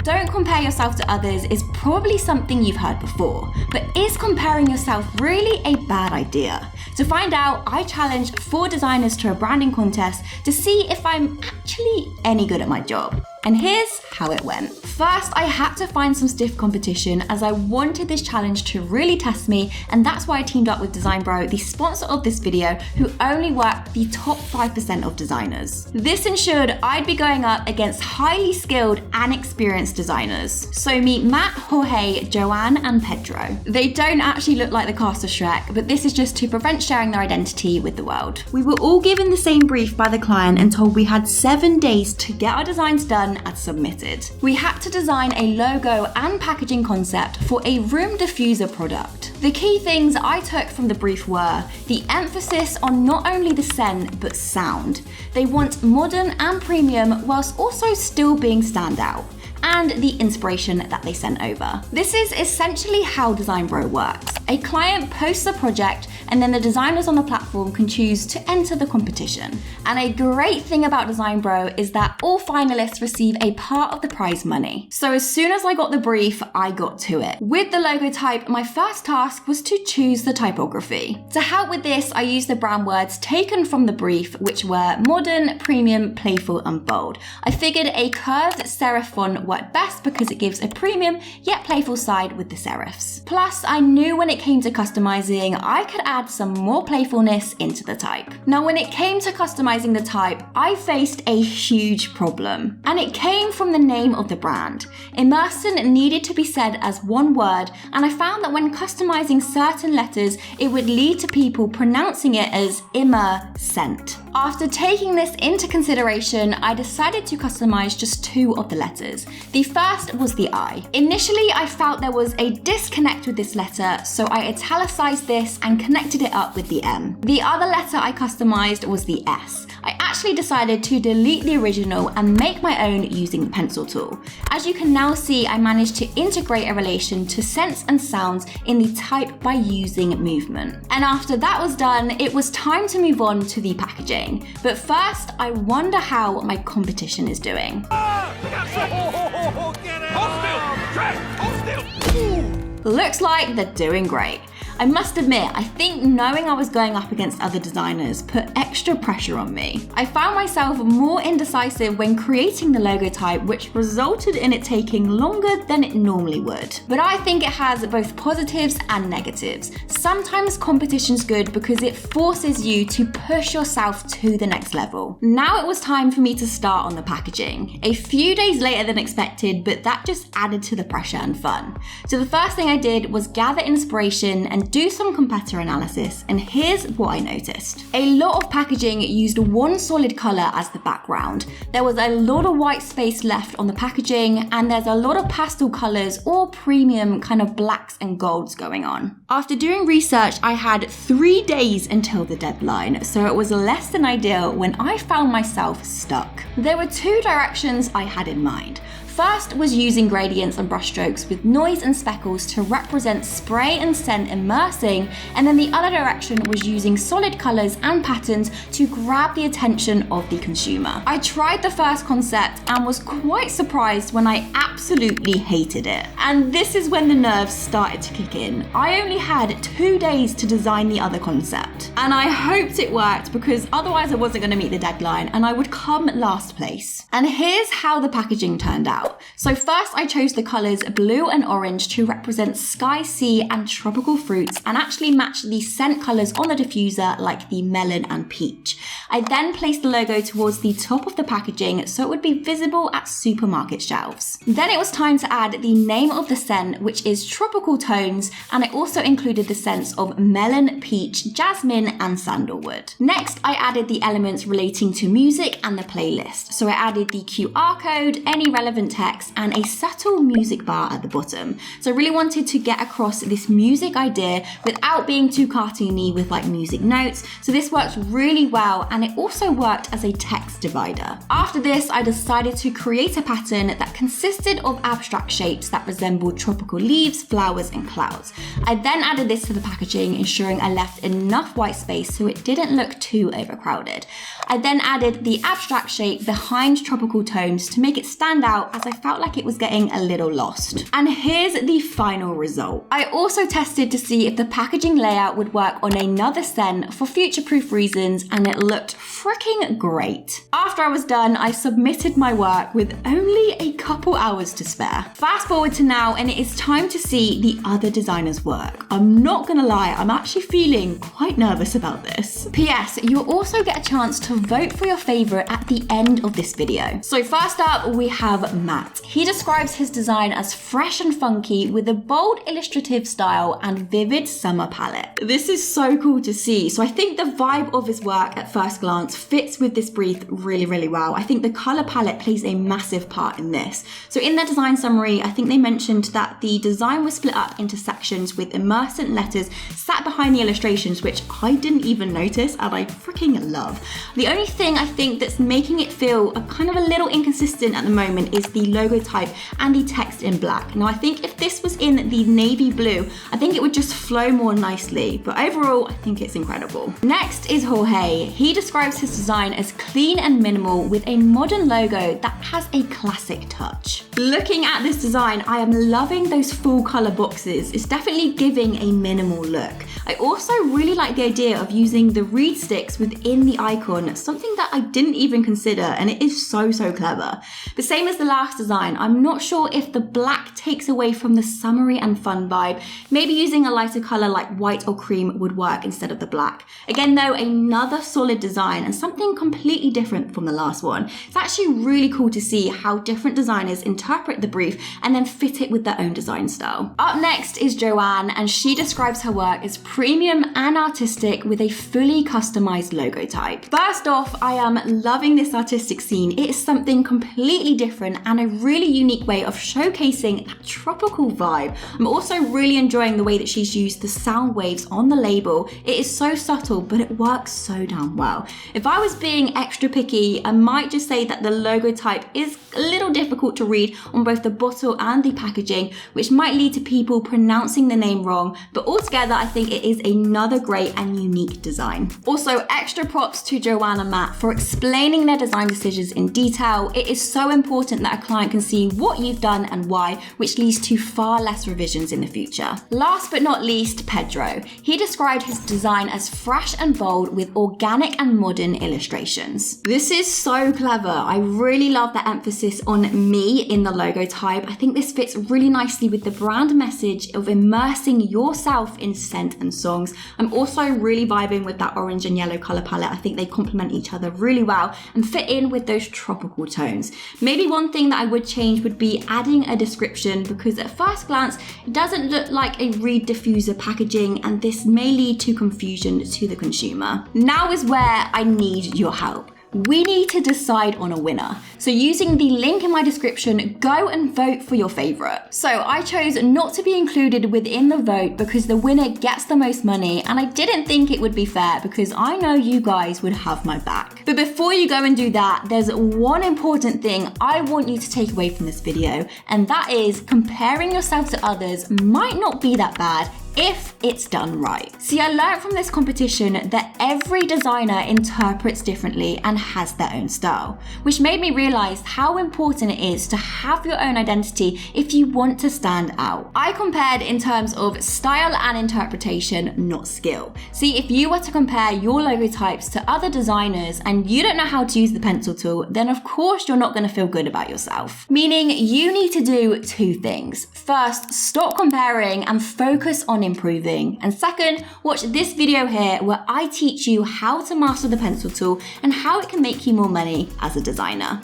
Don't compare yourself to others is probably something you've heard before, but is comparing yourself really a bad idea? To find out, I challenged 4 designers to a branding contest to see if I'm actually any good at my job. And here's how it went. First, I had to find some stiff competition as I wanted this challenge to really test me, and that's why I teamed up with Design Bro, the sponsor of this video, who only work the top 5% of designers. This ensured I'd be going up against highly skilled and experienced designers. So meet Matt, Jorge, Joanne, and Pedro. They don't actually look like the cast of Shrek, but this is just to prevent sharing their identity with the world. We were all given the same brief by the client and told we had 7 days to get our designs done and submitted. We had to design a logo and packaging concept for a room diffuser product. The key things I took from the brief were the emphasis on not only the scent but sound. They want modern and premium whilst also still being standout, and the inspiration that they sent over. This is essentially how Design Bro works. A client posts a project and then the designers on the platform can choose to enter the competition. And a great thing about Design Bro is that all finalists receive a part of the prize money. So as soon as I got the brief, I got to it. With the logo type, my first task was to choose the typography. To help with this, I used the brand words taken from the brief, which were modern, premium, playful, and bold. I figured a curved serif font worked best because it gives a premium yet playful side with the serifs. Plus, I knew when it came to customizing, I could add some more playfulness into the type. Now, when it came to customizing the type, I faced a huge problem, and it came from the name of the brand. Immersion needed to be said as one word, and I found that when customizing certain letters, it would lead to people pronouncing it as Immerscent. After taking this into consideration, I decided to customize just 2 of the letters. The first was the I. Initially, I felt there was a disconnect with this letter, so I italicized this and connected it up with the M. The other letter I customized was the S. I actually decided to delete the original and make my own using the pencil tool. As you can now see, I managed to integrate a relation to scents and sounds in the type by using movement. And after that was done, it was time to move on to the packaging. But first, I wonder how my competition is doing. Looks like they're doing great. I must admit, I think knowing I was going up against other designers put extra pressure on me. I found myself more indecisive when creating the logo type, which resulted in it taking longer than it normally would. But I think it has both positives and negatives. Sometimes competition's good because it forces you to push yourself to the next level. Now it was time for me to start on the packaging. A few days later than expected, but that just added to the pressure and fun. So the first thing I did was gather inspiration and do some competitor analysis, and here's what I noticed. A lot of packaging used one solid color as the background. There was a lot of white space left on the packaging, and there's a lot of pastel colors or premium kind of blacks and golds going on. After doing research, I had 3 days until the deadline, so it was less than ideal when I found myself stuck. There were 2 directions I had in mind. First was using gradients and brushstrokes with noise and speckles to represent spray and scent immersing, and then the other direction was using solid colors and patterns to grab the attention of the consumer. I tried the first concept and was quite surprised when I absolutely hated it. And this is when the nerves started to kick in. I only had 2 days to design the other concept, and I hoped it worked because otherwise I wasn't going to meet the deadline and I would come last place. And here's how the packaging turned out. So first I chose the colors blue and orange to represent sky, sea and tropical fruits, and actually match the scent colors on the diffuser like the melon and peach. I then placed the logo towards the top of the packaging so it would be visible at supermarket shelves. Then it was time to add the name of the scent, which is tropical tones, and I also included the scents of melon, peach, jasmine and sandalwood. Next I added the elements relating to music and the playlist. So I added the QR code, any relevant text and a subtle music bar at the bottom. So I really wanted to get across this music idea without being too cartoony with like music notes. So this worked really well, and it also worked as a text divider. After this, I decided to create a pattern that consisted of abstract shapes that resembled tropical leaves, flowers and clouds. I then added this to the packaging, ensuring I left enough white space so it didn't look too overcrowded. I then added the abstract shape behind tropical tones to make it stand out, as I felt like it was getting a little lost. And here's the final result. I also tested to see if the packaging layout would work on another scent for future-proof reasons, and it looked freaking great. After I was done, I submitted my work with only a couple hours to spare. Fast forward to now, and it is time to see the other designers' work. I'm not gonna lie, I'm actually feeling quite nervous about this. P.S. You'll also get a chance to vote for your favorite at the end of this video. So first up, we have Matt. He describes his design as fresh and funky with a bold illustrative style and vivid summer palette. This is so cool to see. So I think the vibe of his work at first glance fits with this brief really, really well. I think the color palette plays a massive part in this. So in their design summary, I think they mentioned that the design was split up into sections with immersant letters sat behind the illustrations, which I didn't even notice and I freaking love. The only thing I think that's making it feel kind of a little inconsistent at the moment is the logo type and the text in black. Now I think if this was in the navy blue, I think it would just flow more nicely, but overall I think it's incredible. Next is Jorge. He describes his design as clean and minimal with a modern logo that has a classic touch. Looking at this design, I am loving those full color boxes. It's definitely giving a minimal look. I also really like the idea of using the reed sticks within the icon, something that I didn't even consider, and it is so clever. But same as the last design, I'm not sure if the black takes away from the summery and fun vibe. Maybe using a lighter color like white or cream would work instead of the black. Again though, another solid design and something completely different from the last one. It's actually really cool to see how different designers interpret the brief and then fit it with their own design style. Up next is Joanne, and she describes her work as premium and artistic with a fully customized logo type. First off, I am loving this artistic scene. It is something completely different and a really unique way of showcasing that tropical vibe. I'm also really enjoying the way that she's used the sound waves on the label. It is so subtle, but it works so damn well. If I was being extra picky, I might just say that the logo type is a little difficult to read on both the bottle and the packaging, which might lead to people pronouncing the name wrong, but altogether I think it is another great and unique design. Also, extra props to Joanne and Matt for explaining their design decisions in detail. It is so important that a client can see what you've done and why, which leads to far less revisions in the future. Last but not least, Pedro. He described his design as fresh and bold with organic and modern illustrations. This is so clever. I really love the emphasis on me in the logo type. I think this fits really nicely with the brand message of immersing yourself in scent and songs. I'm also really vibing with that orange and yellow color palette. I think they complement each other really well and fit in with those tropical tones. Maybe one thing that I would change would be adding a description, because at first glance it doesn't look like a reed diffuser packaging, and this may lead to confusion to the consumer. Now is where I need your help. We need to decide on a winner. So using the link in my description, go and vote for your favorite. So I chose not to be included within the vote because the winner gets the most money, and I didn't think it would be fair because I know you guys would have my back. But before you go and do that, there's one important thing I want you to take away from this video, and that is comparing yourself to others might not be that bad if it's done right. See, I learned from this competition that every designer interprets differently and has their own style, which made me realize how important it is to have your own identity if you want to stand out. I compared in terms of style and interpretation, not skill. See, if you were to compare your logo types to other designers and you don't know how to use the pencil tool, then of course you're not going to feel good about yourself. Meaning you need to do two things. First, stop comparing and focus on improving. And second, watch this video here where I teach you how to master the pencil tool and how it can make you more money as a designer.